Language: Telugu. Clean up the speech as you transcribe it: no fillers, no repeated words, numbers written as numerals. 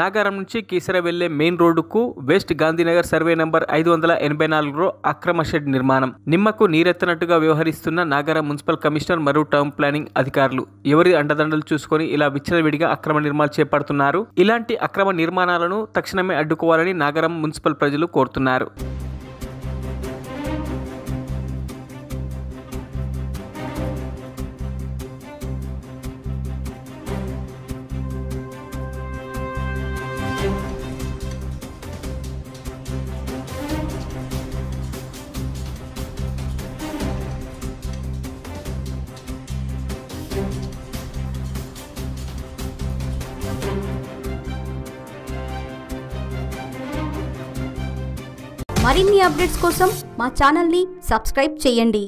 నాగారం నుంచి కీసర వెళ్లే మెయిన్ రోడ్డుకు వెస్ట్ గాంధీనగర్ సర్వే నంబర్ 584లో అక్రమ షెడ్ నిర్మాణం. నిమ్మకు నీరెత్తనట్టుగా వ్యవహరిస్తున్న నాగారం మున్సిపల్ కమిషనర్ మరియు టౌన్ ప్లానింగ్ అధికారులు ఎవరి అండదండలు చూసుకొని ఇలా విచ్చలవిడిగా అక్రమ నిర్మాణాలు చేపడుతున్నారు. ఇలాంటి అక్రమ నిర్మాణాలను తక్షణమే అడ్డుకోవాలని నాగారం మున్సిపల్ ప్రజలు కోరుతున్నారు. మరిన్ని అప్డేట్స్ కోసం మా ఛానల్ని సబ్స్క్రైబ్ చేయండి.